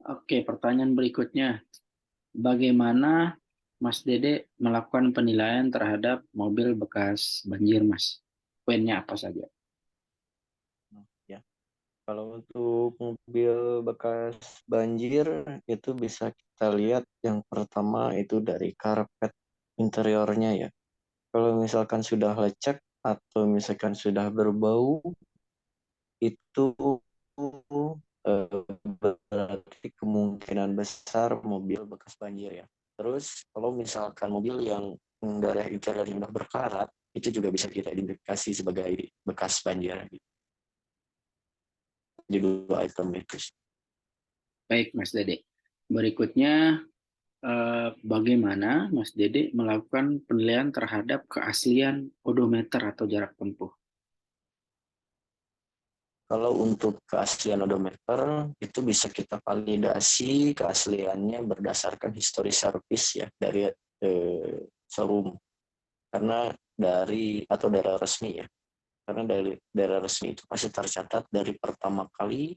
Oke, pertanyaan berikutnya. Bagaimana Mas Dede melakukan penilaian terhadap mobil bekas banjir, Mas? Poinnya apa saja? Ya, kalau untuk mobil bekas banjir itu bisa kita lihat yang pertama itu dari karpet interiornya ya. Kalau misalkan sudah lecek atau misalkan sudah berbau, itu berarti kemungkinan besar mobil bekas banjir ya. Terus kalau misalkan mobil yang dari interior yang udah berkarat, itu juga bisa kita identifikasi sebagai bekas banjir. Jadi dua item itu. Baik, Mas Dede. Berikutnya, bagaimana Mas Dede melakukan penilaian terhadap keaslian odometer atau jarak tempuh? Kalau untuk keaslian odometer, itu bisa kita validasi keasliannya berdasarkan history service ya dari showroom. Karena dari atau daerah resmi ya. Karena dari daerah resmi itu pasti tercatat dari pertama kali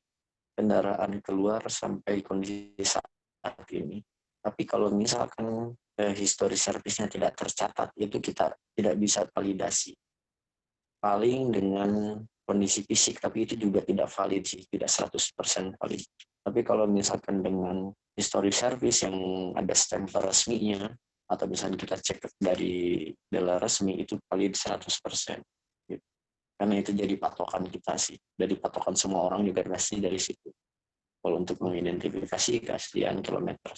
kendaraan keluar sampai kondisi saat ini. Tapi kalau misalkan history service-nya tidak tercatat, itu kita tidak bisa validasi. Paling dengan kondisi fisik, tapi itu juga tidak valid sih, tidak 100% valid. Tapi kalau misalkan dengan history service yang ada stempel resminya, atau misalnya kita cek dari dealer resmi, itu valid 100%. Gitu. Karena itu jadi patokan kita sih. Jadi patokan semua orang juga pasti dari situ. Kalau untuk mengidentifikasi keaslian kilometer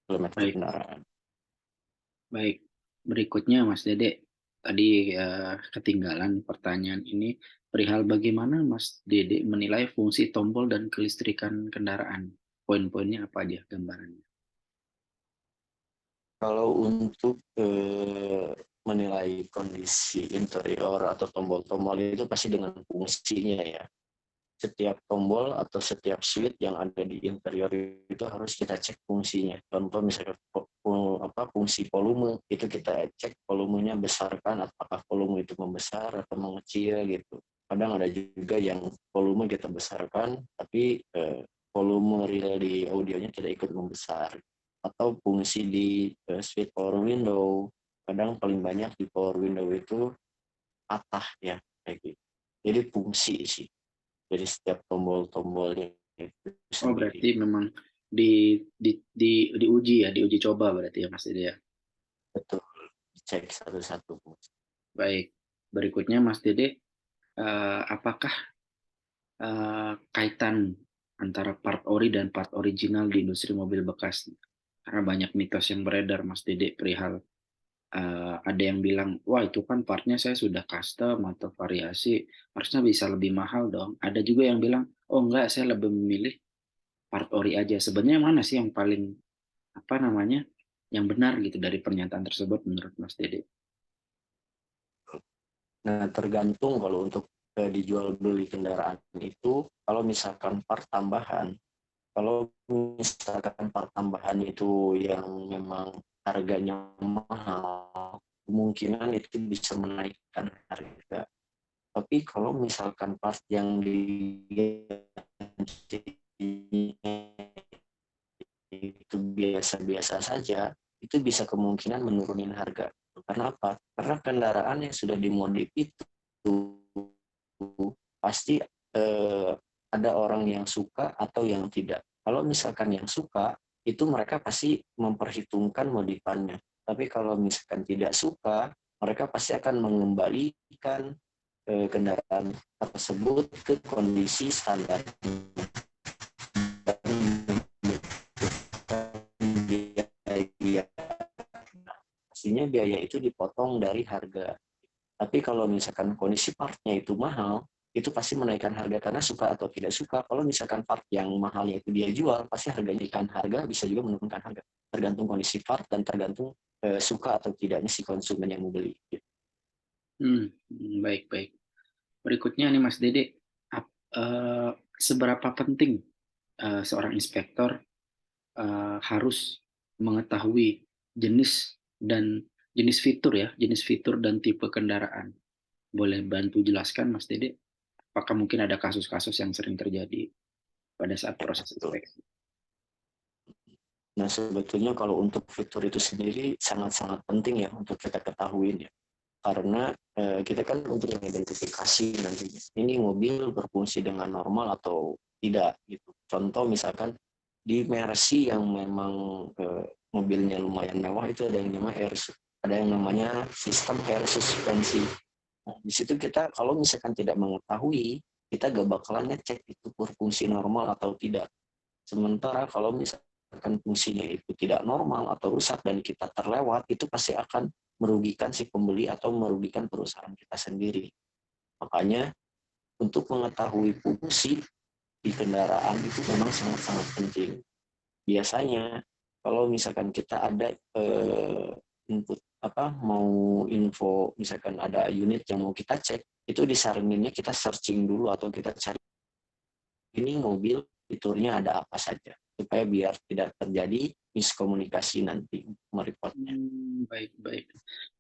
kilometer Baik, kendaraan. baik. Berikutnya, Mas Dede, tadi ketinggalan pertanyaan ini perihal bagaimana Mas Dede menilai fungsi tombol dan kelistrikan kendaraan. Poin-poinnya apa aja gambarannya? Kalau untuk menilai kondisi interior atau tombol-tombol itu pasti dengan fungsinya ya. Setiap tombol atau setiap switch yang ada di interior itu harus kita cek fungsinya. Contoh misalnya fungsi volume itu kita cek volumenya besarkan apakah volume itu membesar atau mengecil gitu. Kadang ada juga yang volume kita besarkan tapi volume real di audionya tidak ikut membesar atau fungsi di switch power window kadang paling banyak di power window itu patah ya kayak gitu. Jadi fungsi sih dari setiap tombol-tombolnya itu Oh, sendiri. berarti memang diuji ya, diuji coba berarti ya Mas Dede ya. Betul, cek satu-satu. Baik. Berikutnya Mas Dede, apakah kaitan antara part ori dan part original di industri mobil bekas? Karena banyak mitos yang beredar Mas Dede perihal ada yang bilang, wah itu kan partnya saya sudah custom atau variasi, harusnya bisa lebih mahal dong. Ada juga yang bilang, oh enggak, saya lebih memilih part ori aja. Sebenarnya mana sih yang paling apa namanya yang benar gitu dari pernyataan tersebut menurut Mas Dede? Nah, tergantung kalau untuk dijual beli kendaraan itu, kalau misalkan part tambahan, kalau misalkan part tambahan itu yang memang harganya mahal, kemungkinan itu bisa menaikkan harga. Tapi kalau misalkan part yang diganti itu biasa-biasa saja, itu bisa kemungkinan menurunin harga. Karena apa? Karena kendaraan yang sudah dimodif itu pasti ada orang yang suka atau yang tidak. Kalau misalkan yang suka, itu mereka pasti memperhitungkan modifannya. Tapi kalau misalkan tidak suka, mereka pasti akan mengembalikan kendaraan tersebut ke kondisi standar. Biaya, pastinya biaya itu dipotong dari harga. Tapi kalau misalkan kondisi partnya itu mahal, itu pasti menaikkan harga karena suka atau tidak suka. Kalau misalkan part yang mahalnya itu dia jual, pasti harganya ikan harga bisa juga menurunkan harga. Tergantung kondisi part dan tergantung suka atau tidaknya si konsumen yang mau beli. Baik, baik. Berikutnya nih Mas Dede, seberapa penting seorang inspektor harus mengetahui jenis dan jenis fitur ya, jenis fitur dan tipe kendaraan. Boleh bantu jelaskan Mas Dede? Apakah mungkin ada kasus-kasus yang sering terjadi pada saat Ya, proses betul. inspeksi? Nah, sebetulnya kalau untuk fitur itu sendiri sangat-sangat penting ya untuk kita ketahui ya. Karena kita kan untuk mengidentifikasi nantinya ini mobil berfungsi dengan normal atau tidak gitu. Contoh misalkan di Mercy yang memang mobilnya lumayan mewah itu ada yang namanya sistem air suspensi. Nah, di situ kita kalau misalkan tidak mengetahui, kita gak bakalan ngecek itu berfungsi normal atau tidak. Sementara kalau misalkan fungsinya itu tidak normal atau rusak dan kita terlewat, itu pasti akan merugikan si pembeli atau merugikan perusahaan kita sendiri. Makanya untuk mengetahui fungsi di kendaraan itu memang sangat-sangat penting. Biasanya kalau misalkan kita ada input mau info, misalkan ada unit yang mau kita cek, itu disaraninnya kita searching dulu atau kita cari ini mobil fiturnya ada apa saja supaya biar tidak terjadi miskomunikasi nanti mereportnya. Baik, baik.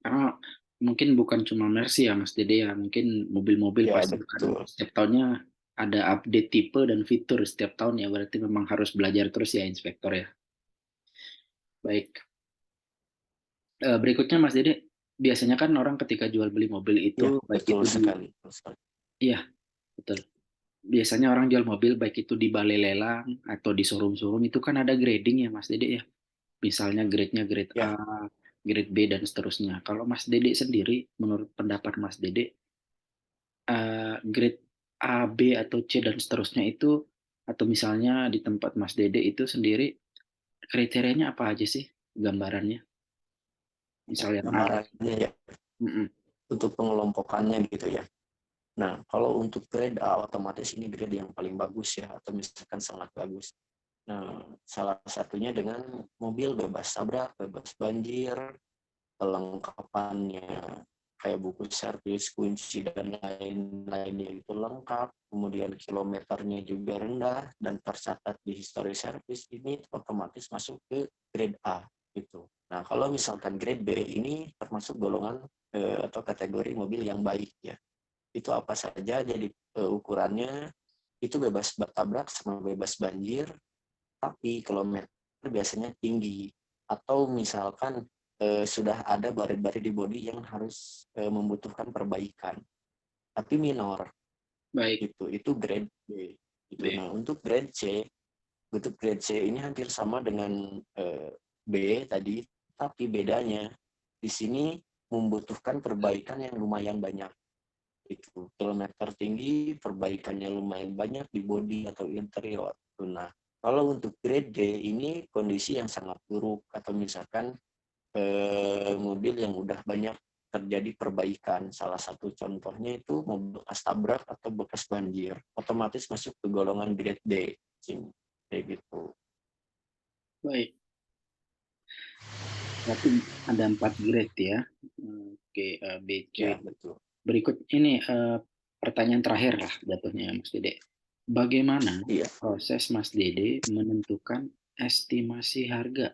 Karena mungkin bukan cuma Mercy ya Mas Dede ya, mungkin mobil-mobil Ya pasti kan betul. setiap tahunnya ada update tipe dan fitur setiap tahun ya, berarti memang harus belajar terus ya inspektor ya. Baik. Berikutnya Mas Dede, biasanya kan orang ketika jual beli mobil Ya itu baik betul itu di sekali. Betul sekali. iya, betul. Biasanya orang jual mobil baik itu di balai lelang atau di showroom-showroom itu kan ada grading ya Mas Dede ya. Misalnya grade-nya grade A, Ya, grade B dan seterusnya. Kalau Mas Dede sendiri, menurut pendapat Mas Dede, grade A, B atau C dan seterusnya itu atau misalnya di tempat Mas Dede itu sendiri kriterianya apa aja sih gambarannya? Misal yang A. gambarannya ya Mm-mm. untuk pengelompokannya gitu ya. Nah, kalau untuk grade A otomatis ini grade yang paling bagus ya atau misalkan sangat bagus. Nah, salah satunya dengan mobil bebas tabrak, bebas banjir, kelengkapannya kayak buku servis, kunci dan lain-lainnya itu lengkap, kemudian kilometernya juga rendah dan tercatat di history service, ini otomatis masuk ke grade A gitu. Nah, kalau misalkan grade B ini termasuk golongan atau kategori mobil yang baik ya. Itu apa saja jadi ukurannya itu bebas tabrak sama bebas banjir, tapi kilometer biasanya tinggi atau misalkan sudah ada baret-baret di bodi yang harus membutuhkan perbaikan tapi minor Baik, gitu, itu grade B gitu. B. Nah, untuk grade C ini hampir sama dengan B tadi, tapi bedanya di sini membutuhkan perbaikan yang lumayan banyak. Itu kilometer tinggi, perbaikannya lumayan banyak di bodi atau interior. Nah, kalau untuk grade D ini kondisi yang sangat buruk atau misalkan mobil yang udah banyak terjadi perbaikan. Salah satu contohnya itu mobil bekas tabrak atau bekas banjir, otomatis masuk ke golongan grade D. Kayak gitu. Baik. Berarti ada 4 grade ya. Oke, B, C. Ya, betul. Berikut ini pertanyaan terakhir lah jatuhnya ya Mas Dede. Bagaimana Iya. proses Mas Dede menentukan estimasi harga,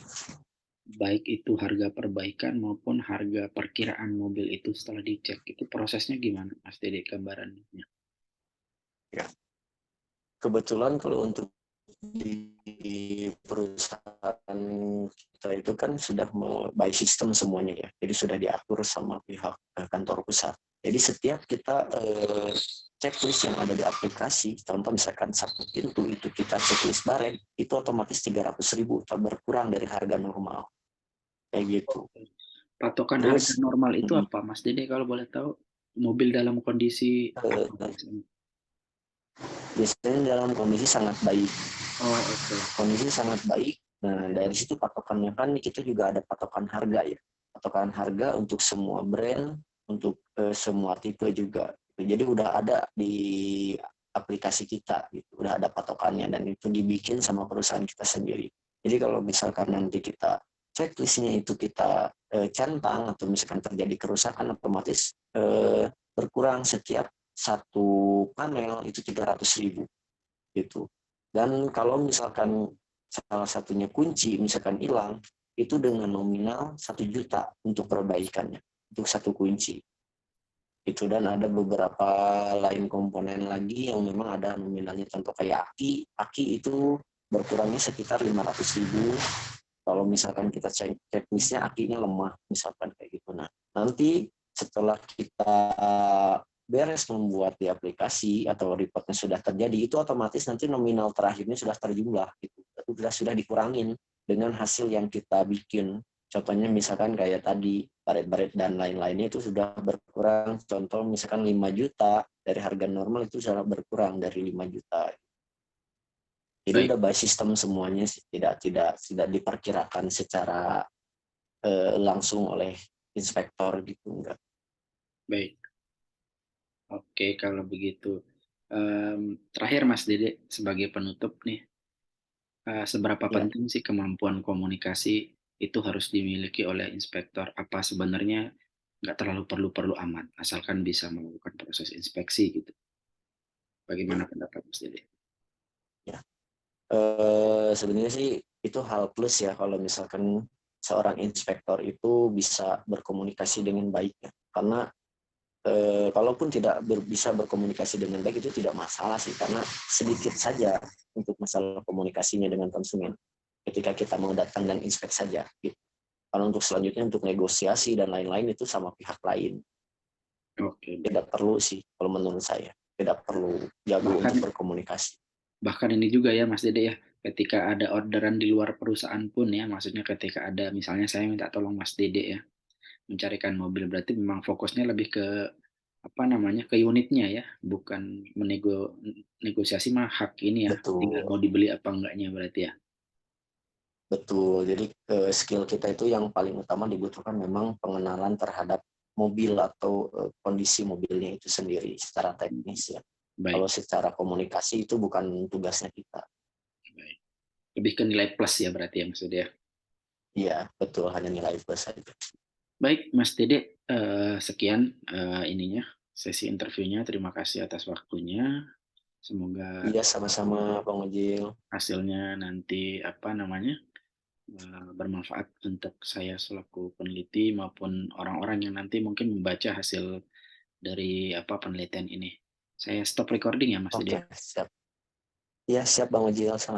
baik itu harga perbaikan maupun harga perkiraan mobil itu setelah dicek? Itu prosesnya gimana Mas Dede gambarannya? Ya. Kebetulan kalau untuk di perusahaan kita itu kan sudah by system semuanya ya. Jadi sudah diatur sama pihak kantor pusat. Jadi setiap kita checklist yang ada di aplikasi, contoh misalkan satu pintu itu kita checklist bareng, itu otomatis 300.000 tak berkurang dari harga normal. Kayak gitu. Patokan harga Terus normal itu apa Mas Dede kalau boleh tahu? Mobil dalam kondisi apa eh, biasanya? biasanya dalam kondisi sangat baik. Oh, oke. Kondisi sangat baik. Nah, dari situ patokannya kan kita juga ada patokan harga ya. Patokan harga untuk semua brand, untuk semua tipe juga. Jadi udah ada di aplikasi kita gitu. Udah ada patokannya dan itu dibikin sama perusahaan kita sendiri. Jadi kalau misalkan nanti kita checklistnya itu kita centang atau misalkan terjadi kerusakan otomatis berkurang setiap satu panel itu 300.000 gitu. Dan kalau misalkan salah satunya kunci misalkan hilang, itu dengan nominal 1 juta untuk perbaikannya, untuk satu kunci. Itu dan ada beberapa lain komponen lagi yang memang ada nominalnya, contoh kayak aki itu berkurangnya sekitar 500.000 kalau misalkan kita cek checklistnya akinya lemah, misalkan kayak gitu. Nah, nanti setelah kita beres membuat di aplikasi atau reportnya sudah terjadi, itu otomatis nanti nominal terakhirnya sudah terjumlah gitu. Sudah dikurangin dengan hasil yang kita bikin. Contohnya misalkan kayak tadi baret-baret dan lain-lainnya itu sudah berkurang. Contoh misalkan 5 juta dari harga normal itu sudah berkurang dari 5 juta. Jadi Baik, udah by sistem semuanya sih, tidak diperkirakan secara langsung oleh inspektor gitu, enggak. baik. Oke, kalau begitu. Terakhir Mas Dede, sebagai penutup nih, seberapa Ya, penting sih kemampuan komunikasi itu harus dimiliki oleh inspektor? Apa sebenarnya nggak terlalu perlu-perlu amat, asalkan bisa melakukan proses inspeksi gitu. Bagaimana pendapat Mas Dede? ya. Sebenarnya sih itu hal plus ya kalau misalkan seorang inspektor itu bisa berkomunikasi dengan baik ya. Karena kalaupun tidak bisa berkomunikasi dengan baik itu tidak masalah sih, karena sedikit saja untuk masalah komunikasinya dengan konsumen. Ketika kita mau datang dan inspek saja gitu. Kalau untuk selanjutnya untuk negosiasi dan lain-lain itu sama pihak lain. Oke, baik. Tidak perlu sih kalau menurut saya. Tidak perlu jago Bahkan untuk berkomunikasi. bahkan ini juga ya Mas Dede ya, ketika ada orderan di luar perusahaan pun ya, maksudnya ketika ada misalnya saya minta tolong Mas Dede ya, mencarikan mobil, berarti memang fokusnya lebih ke apa namanya, ke unitnya ya, bukan negosiasi mah hak ini ya, tinggal Betul, mau dibeli apa enggaknya berarti ya. betul. Jadi skill kita itu yang paling utama dibutuhkan memang pengenalan terhadap mobil atau kondisi mobilnya itu sendiri secara teknis ya. Kalau Baik, secara komunikasi itu bukan tugasnya kita. baik. Lebih ke nilai plus ya berarti ya maksudnya. Iya, betul, hanya nilai plus saja. Baik, Mas Dede, sekian ininya sesi interviewnya. Terima kasih atas waktunya. Semoga Iya, sama-sama Bang Ojil. hasilnya nanti apa namanya bermanfaat untuk saya selaku peneliti maupun orang-orang yang nanti mungkin membaca hasil dari apa penelitian ini. Saya stop recording ya, Mas Dede. Oke, siap. Iya, siap Bang Ojil. Sama